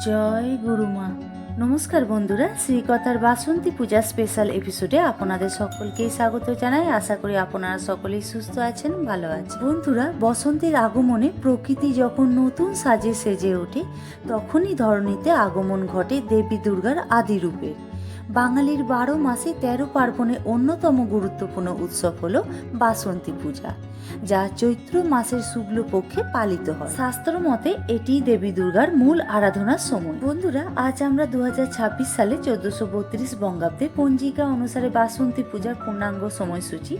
জয় গুরুমা। নমস্কার বন্ধুরা, শ্রীকথার বাসন্তী পূজা স্পেশাল এপিসোডে আপনাদের সকলকেই স্বাগত জানাই। আশা করি আপনারা সকলেই সুস্থ আছেন, ভালো আছেন। বন্ধুরা, বসন্তের আগমনে প্রকৃতি যখন নতুন সাজে সেজে ওঠে, তখনই ধরণীতে আগমন ঘটে দেবী দুর্গার আদি রূপের। বাঙালির 12 মাসে 13 পার্বণে অন্যতম গুরুত্বপূর্ণ উৎসব হল বাসন্তী পূজা, যা চৈত্র মাসের শুক্লপক্ষে পালিত হয়। শাস্ত্র মতে এটি দেবী দুর্গার মূল আরাধনার সময়। বন্ধুরা, আজ আমরা 2026 সালে 1432 বঙ্গাব্দে পঞ্জিকা অনুসারে বাসন্তী পূজার পূর্ণাঙ্গ সময়সূচি,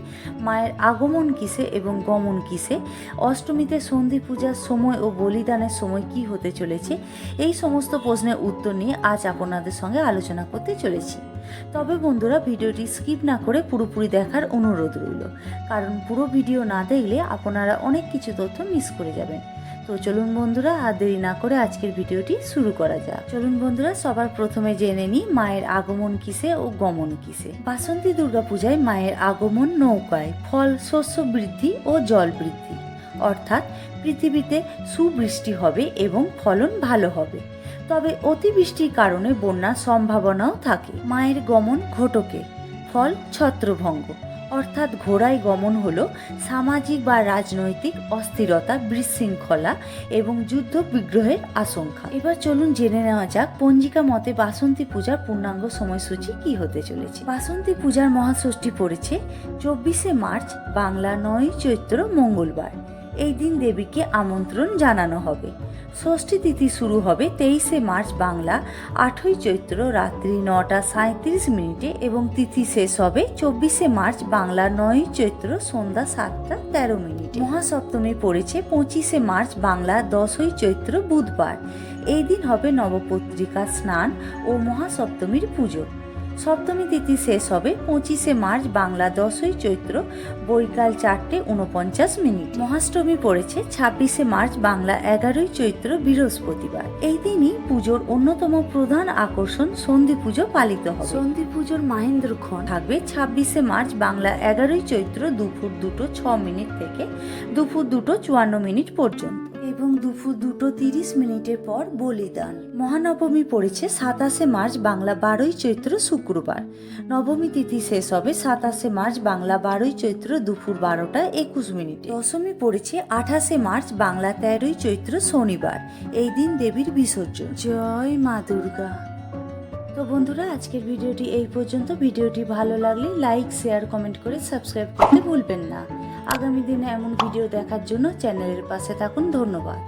মায়ের আগমন কিসে এবং গমন কিসে, অষ্টমীতে সন্ধি পূজার সময় ও বলিদানের সময় কি হতে চলেছে, এই সমস্ত প্রশ্নের উত্তর নিয়ে আজ আপনাদের সঙ্গে আলোচনা করতে চলেছি। তবে বন্ধুরা, ভিডিওটি স্কিপ না করে পুরোপুরি দেখার অনুরোধ রইল, কারণ পুরো ভিডিও না দেখলে আপনারা অনেক কিছু তথ্য মিস করে যাবেন। তো চলুন বন্ধুরা, আর দেরি না করে আজকের ভিডিওটি শুরু করা যাক। চলুন বন্ধুরা, সবার প্রথমে জেনে নিই মায়ের আগমন কিসে ও গমন কিসে। বাসন্তী দুর্গা পূজায় মায়ের আগমন নৌকায়, ফল শস্য বৃদ্ধি ও জল বৃদ্ধি, অর্থাৎ পৃথিবীতে সুবৃষ্টি হবে এবং ফলন ভালো হবে। তবে অতিবৃষ্টির কারণে বন্যার সম্ভাবনাও থাকে। মায়ের গমন ঘটকে, ফল ছত্রভঙ্গ, অর্থাৎ ঘোড়ায় গমন হলো সামাজিক বা রাজনৈতিক অস্থিরতা, বিশৃঙ্খলা এবং যুদ্ধ বিগ্রহের আশঙ্কা। এবার চলুন জেনে নেওয়া যাক পঞ্জিকা মতে বাসন্তী পূজার পূর্ণাঙ্গ সময়সূচি কি হতে চলেছে। বাসন্তী পূজার মহাষষ্ঠী পড়েছে 24শে মার্চ, বাংলা 9ই চৈত্র, মঙ্গলবার। এই দিন দেবীকে আমন্ত্রণ জানানো হবে। ষষ্ঠী তিথি শুরু হবে 23শে মার্চ, বাংলা 8ই চৈত্র, রাত্রি 9টা 37 মিনিটে এবং তিথি শেষ হবে 24শে মার্চ, বাংলা 9ই চৈত্র, সন্ধ্যা 7টা 13 মিনিটে। মহাসপ্তমী পড়েছে 25শে মার্চ, বাংলা 10ই চৈত্র, বুধবার। এই দিন হবে নবপত্রিকা স্নান ও মহাসপ্তমীর পুজো। সপ্তমী তিথি শেষ হবে 25শে মার্চ, বাংলা 10ই চৈত্র, বৈকাল 4টে 49 মিনিট। মহাষ্টমী পড়েছে 26শে মার্চ, বাংলা 11ই চৈত্র, বৃহস্পতিবার। এই দিনই পুজোর অন্যতম প্রধান আকর্ষণ সন্ধি পুজো পালিত হবে। সন্ধি পুজোর মাহেন্দ্রক্ষণ থাকবে 26শে মার্চ, বাংলা 11ই চৈত্র, দুপুর 2টো 6 মিনিট থেকে দুপুর 2টো 54 মিনিট পর্যন্ত এবং দুপুর 2টো 30 মিনিটের পর বলিদান। মহানবমী পড়েছে 27শে মার্চ, বাংলা 12ই চৈত্র, শুক্রবার। নবমী তিথি শেষ হবে 27শে মার্চ, বাংলা 12ই চৈত্র, দুপুর 12টা 21 মিনিটে। দশমী পড়েছে 28শে মার্চ, বাংলা 13ই চৈত্র, শনিবার। এই দিন দেবীর বিসর্জন। জয় মা দুর্গা। তো বন্ধুরা, আজকের ভিডিওটি এই পর্যন্ত। ভিডিওটি ভালো লাগলে লাইক, শেয়ার, কমেন্ট করে সাবস্ক্রাইব করতে ভুলবেন না। আগামী দিনে এমন ভিডিও দেখার জন্য চ্যানেলের পাশে থাকুন। ধন্যবাদ।